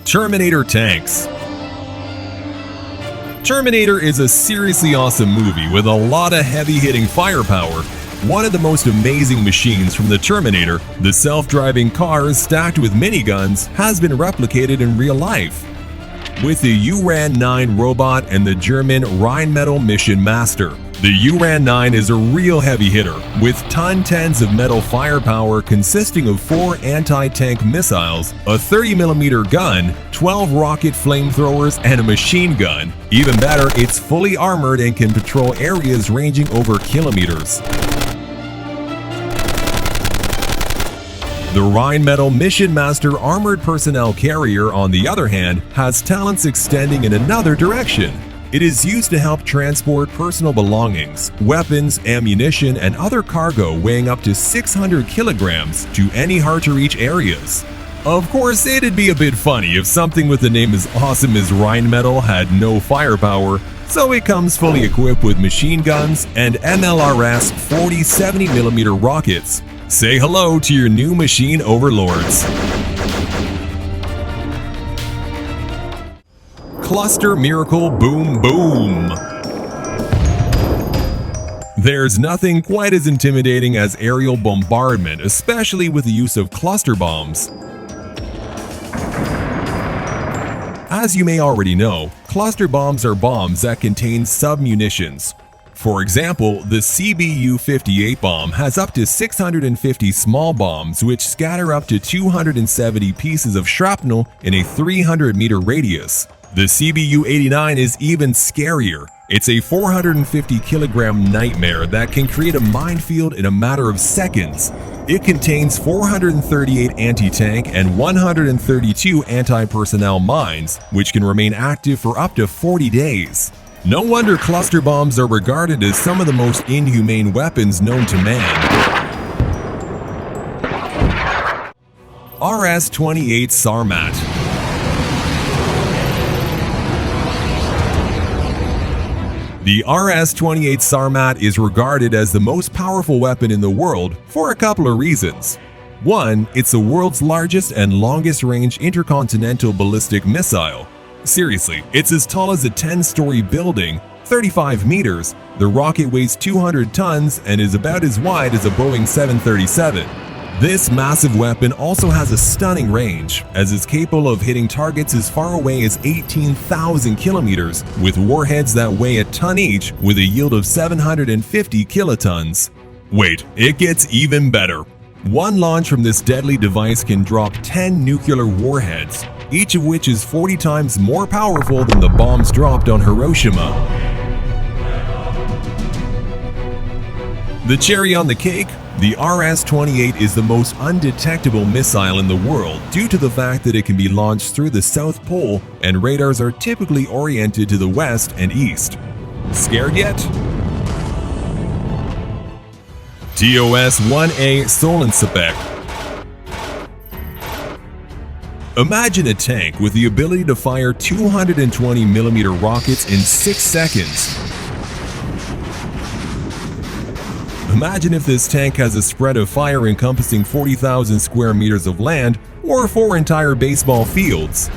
Terminator Tanks. Terminator is a seriously awesome movie with a lot of heavy-hitting firepower. One of the most amazing machines from the Terminator, the self-driving cars stacked with miniguns, has been replicated in real life with the Uran-9 Robot and the German Rheinmetall-Mission-Master. The Uran-9 is a real heavy hitter, with ton-tens of metal firepower consisting of 4 anti-tank missiles, a 30mm gun, 12 rocket flamethrowers, and a machine gun. Even better, it's fully armored and can patrol areas ranging over kilometers. The Rheinmetall-Mission-Master armored personnel carrier, on the other hand, has talents extending in another direction. It is used to help transport personal belongings, weapons, ammunition, and other cargo weighing up to 600 kilograms to any hard-to-reach areas. Of course, it'd be a bit funny if something with a name as awesome as Rheinmetall had no firepower, so it comes fully equipped with machine guns and MLRS 40-70mm rockets. Say hello to your new machine overlords. Cluster Miracle Boom Boom. There's nothing quite as intimidating as aerial bombardment, especially with the use of cluster bombs. As you may already know, cluster bombs are bombs that contain sub-munitions. For example, the CBU-58 bomb has up to 650 small bombs which scatter up to 270 pieces of shrapnel in a 300-meter radius. The CBU-89 is even scarier. It's a 450-kilogram nightmare that can create a minefield in a matter of seconds. It contains 438 anti-tank and 132 anti-personnel mines, which can remain active for up to 40 days. No wonder cluster bombs are regarded as some of the most inhumane weapons known to man. RS-28 SARMAT. The RS-28 SARMAT is regarded as the most powerful weapon in the world for a couple of reasons. One, it's the world's largest and longest-range intercontinental ballistic missile. Seriously, it's as tall as a 10-story building, 35 meters, the rocket weighs 200 tons and is about as wide as a Boeing 737. This massive weapon also has a stunning range, as it's capable of hitting targets as far away as 18,000 kilometers, with warheads that weigh a ton each with a yield of 750 kilotons. Wait, it gets even better. One launch from this deadly device can drop 10 nuclear warheads, each of which is 40 times more powerful than the bombs dropped on Hiroshima. The cherry on the cake? The RS-28 is the most undetectable missile in the world due to the fact that it can be launched through the South Pole and radars are typically oriented to the west and east. Scared yet? TOS-1A Solntsepek. Imagine a tank with the ability to fire 220mm rockets in 6 seconds. Imagine if this tank has a spread of fire encompassing 40,000 square meters of land or 4 entire baseball fields.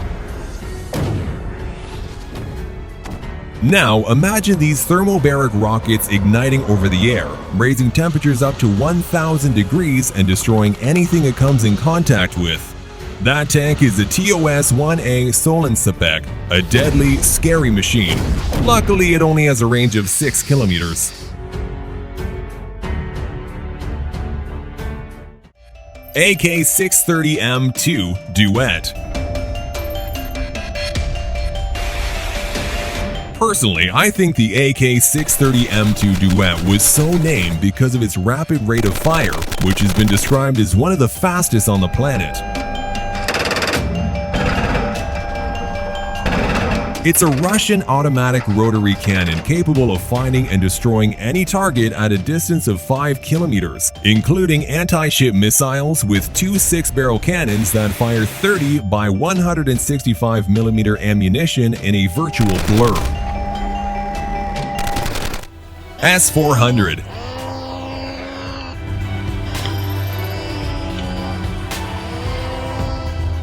Now imagine these thermobaric rockets igniting over the air, raising temperatures up to 1,000 degrees and destroying anything it comes in contact with. That tank is the TOS-1A Solntsepek, a deadly, scary machine. Luckily, it only has a range of 6 kilometers. AK-630M2 Duet. Personally, I think the AK-630M2 Duet was so named because of its rapid rate of fire, which has been described as one of the fastest on the planet. It's a Russian automatic rotary cannon capable of finding and destroying any target at a distance of 5 kilometers, including anti-ship missiles with 2 6-barrel cannons that fire 30 by 165mm ammunition in a virtual blur. S-400.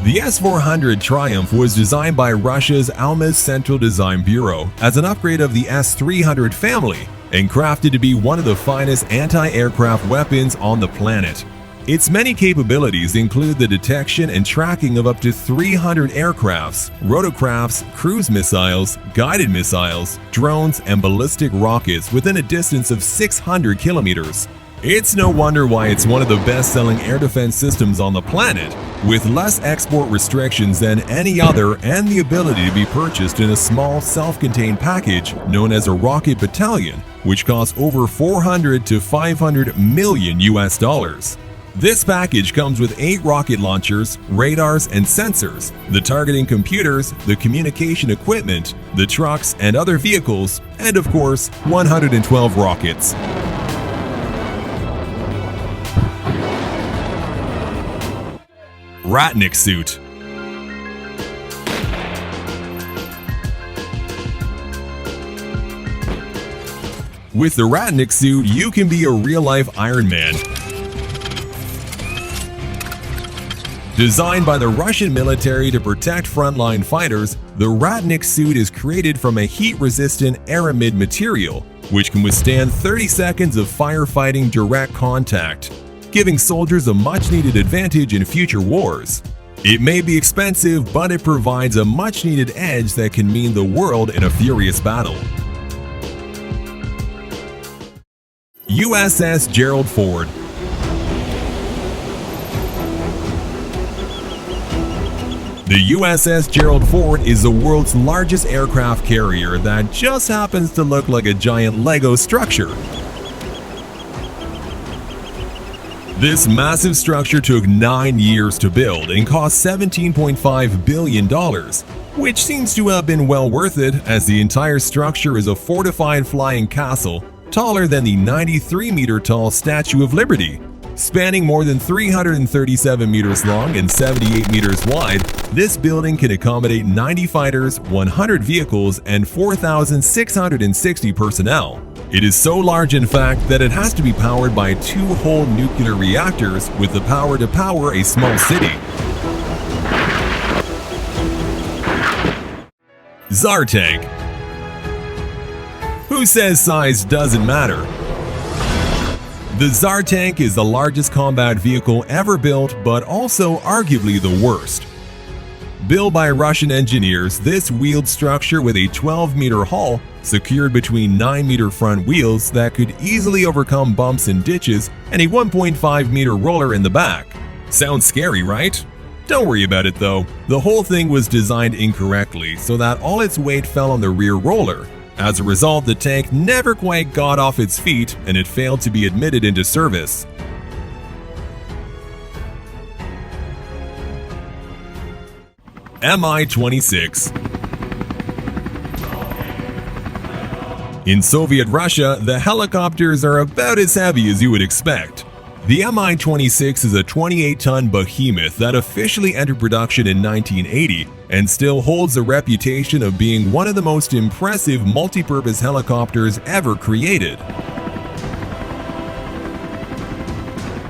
The S-400 Triumph was designed by Russia's Almaz Central Design Bureau as an upgrade of the S-300 family and crafted to be one of the finest anti-aircraft weapons on the planet. Its many capabilities include the detection and tracking of up to 300 aircrafts, rotorcrafts, cruise missiles, guided missiles, drones, and ballistic rockets within a distance of 600 kilometers. It's no wonder why it's one of the best-selling air defense systems on the planet, with less export restrictions than any other and the ability to be purchased in a small self-contained package known as a rocket battalion, which costs over 400 to 500 million US dollars. This package comes with 8 rocket launchers, radars, and sensors, the targeting computers, the communication equipment, the trucks and other vehicles, and of course, 112 rockets. Ratnik Suit. With the Ratnik Suit, you can be a real-life Iron Man. Designed by the Russian military to protect frontline fighters, the Ratnik Suit is created from a heat-resistant aramid material, which can withstand 30 seconds of firefighting direct contact, giving soldiers a much-needed advantage in future wars. It may be expensive, but it provides a much-needed edge that can mean the world in a furious battle. USS Gerald Ford. The USS Gerald Ford is the world's largest aircraft carrier that just happens to look like a giant Lego structure. This massive structure took 9 years to build and cost $17.5 billion, which seems to have been well worth it, as the entire structure is a fortified flying castle taller than the 93-meter-tall Statue of Liberty. Spanning more than 337 meters long and 78 meters wide, this building can accommodate 90 fighters, 100 vehicles, and 4,660 personnel. It is so large, in fact, that it has to be powered by 2 whole nuclear reactors with the power to power a small city. Tsar Tank. Who says size doesn't matter? The Tsar Tank is the largest combat vehicle ever built, but also arguably the worst. Built by Russian engineers, this wheeled structure with a 12-meter hull secured between 9-meter front wheels that could easily overcome bumps and ditches, and a 1.5-meter roller in the back. Sounds scary, right? Don't worry about it though. The whole thing was designed incorrectly so that all its weight fell on the rear roller. As a result, the tank never quite got off its feet and it failed to be admitted into service. Mi-26. In Soviet Russia, the helicopters are about as heavy as you would expect. The Mi-26 is a 28-ton behemoth that officially entered production in 1980 and still holds the reputation of being one of the most impressive multi-purpose helicopters ever created.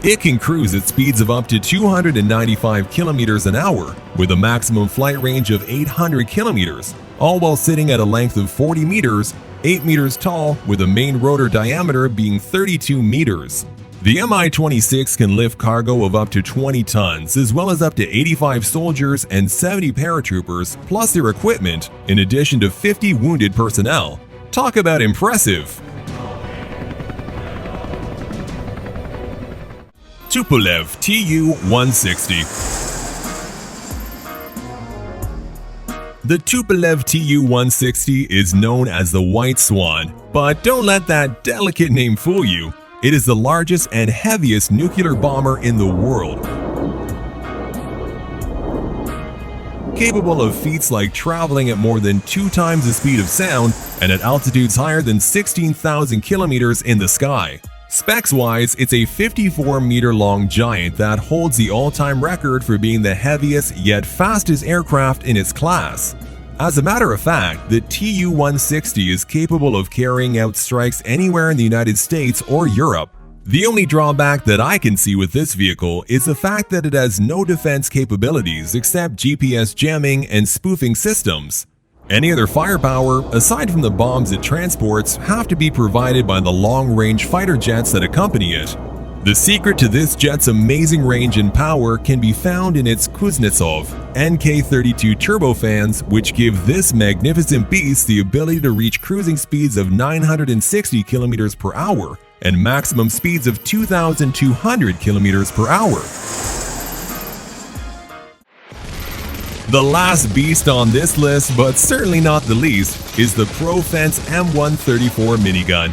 It can cruise at speeds of up to 295 kilometers an hour with a maximum flight range of 800 kilometers, all while sitting at a length of 40 meters, 8 meters tall, with a main rotor diameter being 32 meters. The Mi-26 can lift cargo of up to 20 tons, as well as up to 85 soldiers and 70 paratroopers, plus their equipment, in addition to 50 wounded personnel. Talk about impressive! Tupolev Tu-160. The Tupolev Tu-160 is known as the White Swan, but don't let that delicate name fool you. It is the largest and heaviest nuclear bomber in the world. Capable of feats like traveling at more than 2 times the speed of sound and at altitudes higher than 16,000 kilometers in the sky. Specs-wise, it's a 54-meter-long giant that holds the all-time record for being the heaviest yet fastest aircraft in its class. As a matter of fact, the Tu-160 is capable of carrying out strikes anywhere in the United States or Europe. The only drawback that I can see with this vehicle is the fact that it has no defense capabilities except GPS jamming and spoofing systems. Any other firepower, aside from the bombs it transports, have to be provided by the long-range fighter jets that accompany it. The secret to this jet's amazing range and power can be found in its Kuznetsov NK32 turbofans, which give this magnificent beast the ability to reach cruising speeds of 960 km per hour and maximum speeds of 2,200 km per hour. The last beast on this list, but certainly not the least, is the Profense M134 minigun.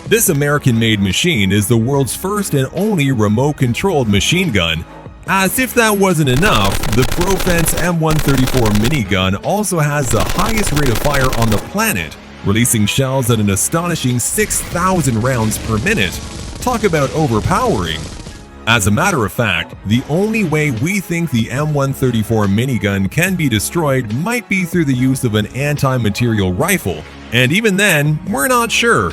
This American-made machine is the world's first and only remote-controlled machine gun. As if that wasn't enough, the Profense M134 minigun also has the highest rate of fire on the planet, releasing shells at an astonishing 6,000 rounds per minute. Talk about overpowering! As a matter of fact, the only way we think the M134 minigun can be destroyed might be through the use of an anti-material rifle, and even then, we're not sure.